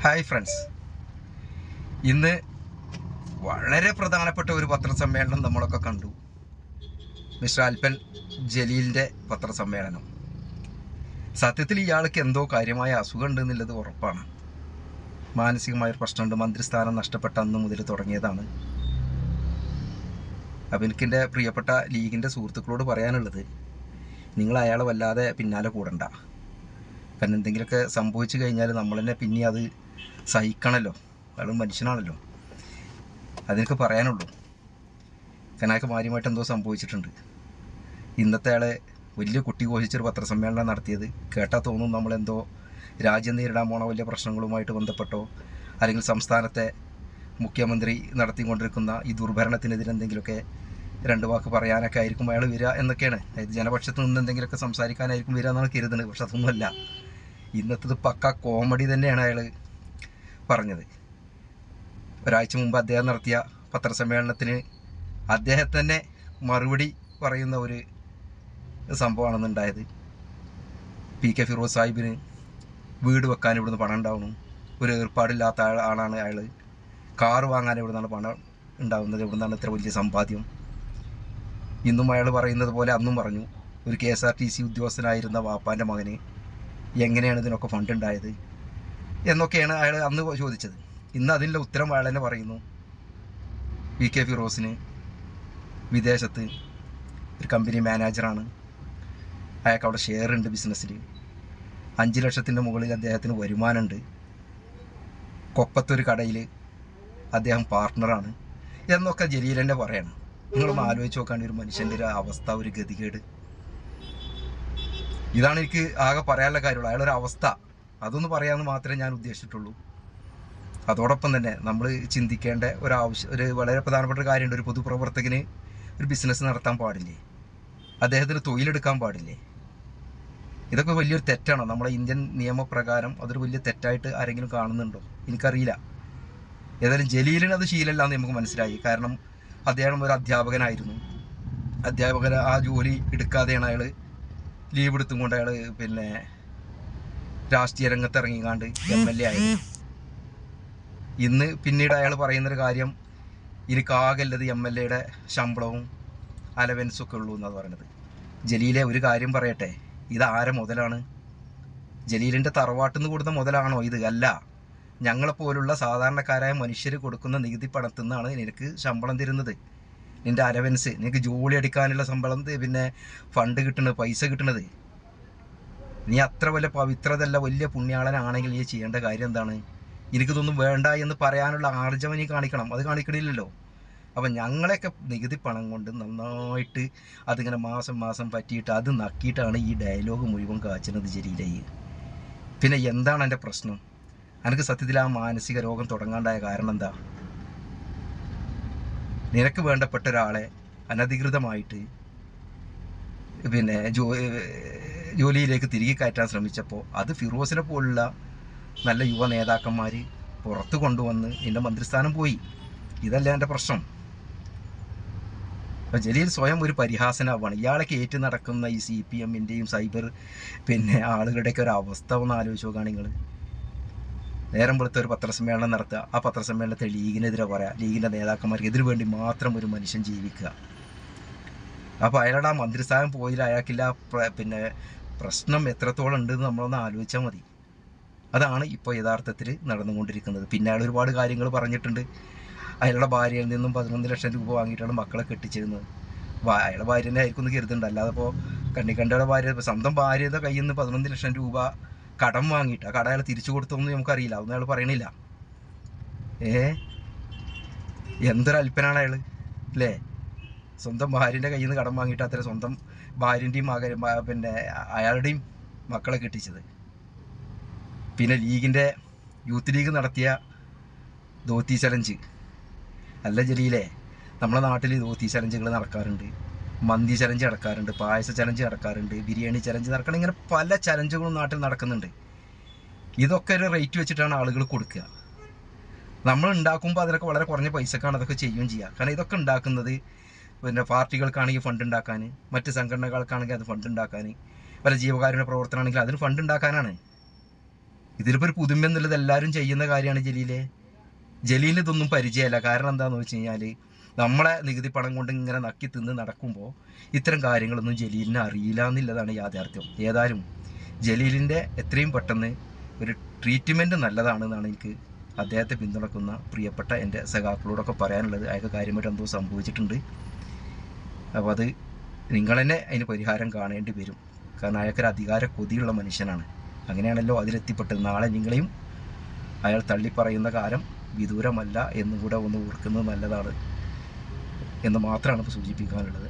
Hi friends, ഇന്ന് വളരെ പ്രധാനപ്പെട്ട ഒരു പത്രസമ്മേളനം നമ്മളൊക്കെ കണ്ടു. മിസ്റ്റർ അൽപ്പൻ ജലീലിൻ്റെ പത്രസമ്മേളനം. സത്യത്തിൽ ഇയാൾക്ക് എന്തോ കാര്യമായ അസുഖം ഉണ്ടെന്നുള്ളത് ഉറപ്പാണ്. മാനസികമായൊരു പ്രശ്നമുണ്ട്. മന്ത്രിസ്ഥാനം നഷ്ടപ്പെട്ട അന്ന് മുതൽ തുടങ്ങിയതാണ്. അപ്പം എനിക്കെൻ്റെ പ്രിയപ്പെട്ട ലീഗിൻ്റെ സുഹൃത്തുക്കളോട് പറയാനുള്ളത്, നിങ്ങൾ അയാളെ വല്ലാതെ പിന്നാലെ കൂടണ്ട. കാരണം എന്തെങ്കിലുമൊക്കെ സംഭവിച്ചു കഴിഞ്ഞാൽ നമ്മൾ തന്നെ പിന്നെ അത് സഹിക്കണമല്ലോ. അയാൾ മനുഷ്യനാണല്ലോ. അതെനിക്ക് പറയാനുള്ളൂ. കാരണം അയാൾക്ക് മാര്യമായിട്ട് എന്തോ സംഭവിച്ചിട്ടുണ്ട്. ഇന്നത്തെ ആളെ വലിയ കുട്ടി ഘോഷിച്ചൊരു പത്രസമ്മേളനം നടത്തിയത് കേട്ടാൽ തോന്നും നമ്മളെന്തോ രാജ്യം നേരിടാൻ പോണ വലിയ പ്രശ്നങ്ങളുമായിട്ട് ബന്ധപ്പെട്ടോ അല്ലെങ്കിൽ സംസ്ഥാനത്തെ മുഖ്യമന്ത്രി നടത്തിക്കൊണ്ടിരിക്കുന്ന ഈ ദുർഭരണത്തിനെതിരെ എന്തെങ്കിലുമൊക്കെ രണ്ട് വാക്ക് പറയാനൊക്കെ ആയിരിക്കും അയാൾ വരിക എന്നൊക്കെയാണ്. അതായത് ജനപക്ഷത്ത് നിന്ന് എന്തെങ്കിലുമൊക്കെ സംസാരിക്കാനായിരിക്കും വരിക എന്നാണ് കരുതുന്നത്. പക്ഷെ അതൊന്നുമല്ല. ഇന്നത്തത് പക്ക കോമഡി തന്നെയാണ് അയാൾ പറഞ്ഞത്. ഒരാഴ്ച മുമ്പ് അദ്ദേഹം നടത്തിയ പത്രസമ്മേളനത്തിന് അദ്ദേഹം തന്നെ മറുപടി പറയുന്ന ഒരു സംഭവമാണെന്നുണ്ടായത്. PK ഫിറോസ് സാഹിബിന് വീട് വെക്കാൻ ഇവിടുന്ന് പണം ഉണ്ടാവണം. ഒരു ഏർപ്പാടില്ലാത്ത ആളാണ് അയാൾ. കാറ് വാങ്ങാൻ ഇവിടുന്നാണ് പണം ഉണ്ടാവുന്നത്. ഇവിടുന്നാണ് ഇത്ര വലിയ സമ്പാദ്യം. ഇന്നും അയാൾ പറയുന്നത് പോലെ അന്നും പറഞ്ഞു. ഒരു KSRTC ഉദ്യോഗസ്ഥനായിരുന്ന വാപ്പാൻ്റെ മകന് എങ്ങനെയാണ് ഇതിനൊക്കെ ഫണ്ട് ഉണ്ടായത് എന്നൊക്കെയാണ് അയാൾ അന്ന് ചോദിച്ചത്. ഇന്ന് അതിൻ്റെ ഉത്തരം അയാൾ തന്നെ പറയുന്നു. PK ഫിറോസിന് വിദേശത്ത് ഒരു കമ്പനി മാനേജറാണ്. അയാൾക്ക് അവിടെ ഷെയർ ഉണ്ട് ബിസിനസ്സിൽ. 5 ലക്ഷത്തിൻ്റെ മുകളിൽ അദ്ദേഹത്തിന് വരുമാനമുണ്ട്. കൊപ്പത്തൊരു കടയിൽ അദ്ദേഹം പാർട്ട്ണറാണ് എന്നൊക്കെ ജലീൽ തന്നെ പറയണം. നിങ്ങളൊന്ന് ആലോചിച്ച് നോക്കാണ്ട് ഒരു മനുഷ്യൻ്റെ ഒരു അവസ്ഥ, ഒരു ഗതികേട്. ഇതാണ് എനിക്ക് ആകെ പറയാനുള്ള കാര്യമുള്ളൂ. അയാളൊരു അവസ്ഥ അതൊന്ന് പറയാമെന്ന് മാത്രമേ ഞാൻ ഉദ്ദേശിച്ചിട്ടുള്ളൂ. അതോടൊപ്പം തന്നെ നമ്മൾ ചിന്തിക്കേണ്ട ഒരു വളരെ പ്രധാനപ്പെട്ട ഒരു കാര്യമുണ്ട്. ഒരു പൊതുപ്രവർത്തകന് ഒരു ബിസിനസ് നടത്താൻ പാടില്ലേ? അദ്ദേഹത്തിന് തൊഴിലെടുക്കാൻ പാടില്ലേ? ഇതൊക്കെ വലിയൊരു തെറ്റാണോ? നമ്മളെ ഇന്ത്യൻ നിയമപ്രകാരം അതൊരു വലിയ തെറ്റായിട്ട് ആരെങ്കിലും കാണുന്നുണ്ടോ? എനിക്കറിയില്ല. ഏതായാലും ജലീലിന് അത് ശീലമല്ലാന്ന് നമുക്ക് മനസ്സിലായി. കാരണം അദ്ദേഹം ഒരു അധ്യാപകനായിരുന്നു. അധ്യാപകൻ ആ ജോലി എടുക്കാതെയാണ് അയാൾ ലീവ് എടുത്തും കൊണ്ട് അയാൾ രാഷ്ട്രീയ രംഗത്ത് ഇറങ്ങിക്കാണ്ട് MLA ആയത്. ഇന്ന് പിന്നീട് അയാൾ പറയുന്നൊരു കാര്യം, എനിക്കാകല്ലത് MLAയുടെ ശമ്പളവും അലവൻസും ഒക്കെ ഉള്ളൂ എന്നാണ് പറയുന്നത്. ജലീലെ ഒരു കാര്യം പറയട്ടെ, ഇത് ആരെ മുതലാണ്? ജലീലിൻ്റെ തറവാട്ടിൽ നിന്ന് കൊടുത്ത മുതലാണോ ഇത്? അല്ല. ഞങ്ങളെപ്പോലുള്ള സാധാരണക്കാരായ മനുഷ്യർ കൊടുക്കുന്ന നികുതി പണത്തിൽ നിന്നാണ് നിനക്ക് ശമ്പളം തരുന്നത്. നിൻ്റെ അലവൻസ്, നിനക്ക് ജോലി അടിക്കാനുള്ള ശമ്പളം, പിന്നെ ഫണ്ട് കിട്ടുന്നത്, പൈസ കിട്ടുന്നത്. നീ അത്ര വലിയ പവിത്രതല്ല, വലിയ പുണ്യാളനാണെങ്കിൽ നീ ചെയ്യേണ്ട കാര്യം എന്താണ്? എനിക്കിതൊന്നും വേണ്ട എന്ന് പറയാനുള്ള ആർജവം നീ കാണിക്കണം. അത് കാണിക്കണില്ലല്ലോ. അപ്പം ഞങ്ങളെയൊക്കെ നികുതി പണം കൊണ്ട് നന്നായിട്ട് അതിങ്ങനെ മാസം മാസം പറ്റിയിട്ട് അത് നക്കിയിട്ടാണ് ഈ ഡയലോഗ് മുഴുവൻ കാച്ചുന്നത് ജലീലേ. പിന്നെ എന്താണ് എൻ്റെ പ്രശ്നം? എനിക്ക് സത്യത്തിൽ ആ മാനസിക രോഗം തുടങ്ങാണ്ടായ കാരണം എന്താ? നിനക്ക് വേണ്ടപ്പെട്ട ഒരാളെ അനധികൃതമായിട്ട് ജോലിയിലേക്ക് തിരികെ കയറ്റാൻ ശ്രമിച്ചപ്പോൾ അത് ഫിറോസിനെ പോലുള്ള നല്ല യുവ നേതാക്കന്മാർ പുറത്ത് കൊണ്ടുവന്ന് നിൻ്റെ മന്ത്രിസ്ഥാനം പോയി. ഇതല്ല എൻ്റെ പ്രശ്നം. അപ്പോൾ ജലീൽ സ്വയം ഒരു പരിഹാസനാവാണ്. ഇയാളൊക്കെ ഏറ്റു നടക്കുന്ന ഈ CPMൻ്റെയും സൈബർ ആളുകളുടെയൊക്കെ ഒരു അവസ്ഥ ഒന്ന് ആലോചിച്ച് നോക്കുകയാണ് നിങ്ങൾ. നേരം വെളുത്ത ഒരു പത്രസമ്മേളനം നടത്തുക. ആ പത്രസമ്മേളനത്തെ ലീഗിനെതിരെ പറയുക. ലീഗിൻ്റെ നേതാക്കന്മാർക്ക് എതിര് വേണ്ടി മാത്രം ഒരു മനുഷ്യൻ ജീവിക്കുക. അപ്പോൾ അയാളുടെ ആ മന്ത്രിസ്ഥാനം പോയില്ല, അയാൾക്കില്ല. പ്രശ്നം എത്രത്തോളം ഉണ്ടെന്ന് നമ്മളൊന്ന് ആലോചിച്ചാൽ മതി. അതാണ് ഇപ്പോൾ യഥാർത്ഥത്തിൽ നടന്നുകൊണ്ടിരിക്കുന്നത്. പിന്നെ അയാൾ ഒരുപാട് കാര്യങ്ങൾ പറഞ്ഞിട്ടുണ്ട്. അയാളുടെ ഭാര്യയിൽ നിന്നും 11 ലക്ഷം രൂപ വാങ്ങിയിട്ടാണ് മക്കളെ കെട്ടിച്ചിരുന്നത്. അയാളുടെ ഭാര്യനെ ആയിരിക്കും എന്ന് കരുതുന്നുണ്ട്. അല്ലാതെ ഇപ്പോൾ കണ്ണിക്കണ്ടയുടെ ഭാര്യ, സ്വന്തം ഭാര്യയുടെ കയ്യിൽ നിന്ന് 11 ലക്ഷം രൂപ കടം വാങ്ങിയിട്ട് ആ കട അയാൾ തിരിച്ചു കൊടുത്തൊന്നും നമുക്കറിയില്ല. അതൊന്നും അയാൾ പറയണില്ല. എന്തൊരു അല്പനാണ് അയാൾ അല്ലേ? സ്വന്തം ഭാര്യൻ്റെ കയ്യിൽ നിന്ന് കടം വാങ്ങിയിട്ട് അത്ര സ്വന്തം ഭാര്യൻ്റെയും അയാളുടെയും മക്കളെ കെട്ടിച്ചത്. പിന്നെ ലീഗിൻ്റെ യൂത്ത് ലീഗ് നടത്തിയ ധോത്തി ചലഞ്ച് അല്ല ജലീലേ? നമ്മുടെ നാട്ടിൽ ധോത്തി ചലഞ്ചുകൾ നടക്കാറുണ്ട്, മന്തി ചലഞ്ച് നടക്കാറുണ്ട്, പായസ ചലഞ്ച് നടക്കാറുണ്ട്, ബിരിയാണി ചലഞ്ച് നടക്കണം. ഇങ്ങനെ പല ചലഞ്ചുകളും നാട്ടിൽ നടക്കുന്നുണ്ട്. ഇതൊക്കെ ഒരു റേറ്റ് വെച്ചിട്ടാണ് ആളുകൾ കൊടുക്കുക. നമ്മൾ ഉണ്ടാക്കുമ്പോൾ അതിനൊക്കെ വളരെ കുറഞ്ഞ പൈസക്കാണ് അതൊക്കെ ചെയ്യുകയും ചെയ്യുക. കാരണം ഇതൊക്കെ ഉണ്ടാക്കുന്നത് പാർട്ടികൾക്കാണെങ്കിൽ ഫണ്ട് ഉണ്ടാക്കാൻ, മറ്റ് സംഘടനകൾക്കാണെങ്കിൽ അത് ഫണ്ട് ഉണ്ടാക്കാൻ, പല ജീവകാരുണ്യ പ്രവർത്തനമാണെങ്കിൽ അതിന് ഫണ്ട് ഉണ്ടാക്കാനാണ്. ഇതിലിപ്പോൾ ഒരു പുതുമ എന്നുള്ളത് എല്ലാവരും ചെയ്യുന്ന കാര്യമാണ് ജലീൽ ഇതൊന്നും പരിചയമല്ല. കാരണം എന്താണെന്ന് വെച്ച് കഴിഞ്ഞാൽ നമ്മളെ നികുതി പണം കൊണ്ട് ഇങ്ങനെ നക്കി തിന്ന് നടക്കുമ്പോൾ ഇത്തരം കാര്യങ്ങളൊന്നും ജലീലിനെ അറിയില്ല എന്നുള്ളതാണ് യാഥാർത്ഥ്യം. ഏതായാലും ജലീലിൻ്റെ എത്രയും പെട്ടെന്ന് ഒരു ട്രീറ്റ്മെൻറ്റ് നല്ലതാണെന്നാണ് എനിക്ക് അദ്ദേഹത്തെ പിന്തുണക്കുന്ന പ്രിയപ്പെട്ട എൻ്റെ സഖാക്കളോടൊക്കെ പറയാനുള്ളത്. അയാൾക്ക് കാര്യമായിട്ട് എന്തോ സംഭവിച്ചിട്ടുണ്ട്. അപ്പോൾ അത് നിങ്ങൾ തന്നെ അതിന് പരിഹാരം കാണേണ്ടി വരും. കാരണം അയാൾക്കൊരു അധികാര കൊതിയുള്ള മനുഷ്യനാണ്. അങ്ങനെയാണല്ലോ അതിലെത്തിപ്പെട്ടത്. നാളെ നിങ്ങളെയും അയാൾ തള്ളിപ്പറയുന്ന കാലം വിദൂരമല്ല എന്നും കൂടെ ഒന്ന് ഓർക്കുന്നത് നല്ലതാണ് എന്ന് മാത്രമാണ് ഇപ്പോൾ സൂചിപ്പിക്കാനുള്ളത്.